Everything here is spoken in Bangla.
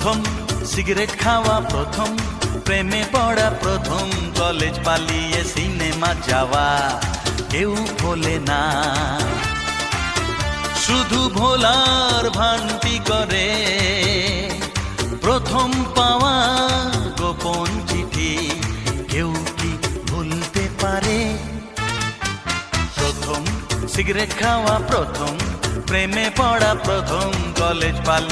প্রথম সিগারেট খাওয়া, প্রথম প্রেমে পড়া, প্রথম কলেজ পালিয়ে সিনেমা যাওয়া কেউ ভোলে না। শুধু ভোলার ভান্তি করে প্রথম পাওয়া গোপন চিঠি কেউ কি ভুলতে পারে? প্রথম সিগারেট খাওয়া, প্রথম প্রেমে পড়া, প্রথম কলেজ পালিয়ে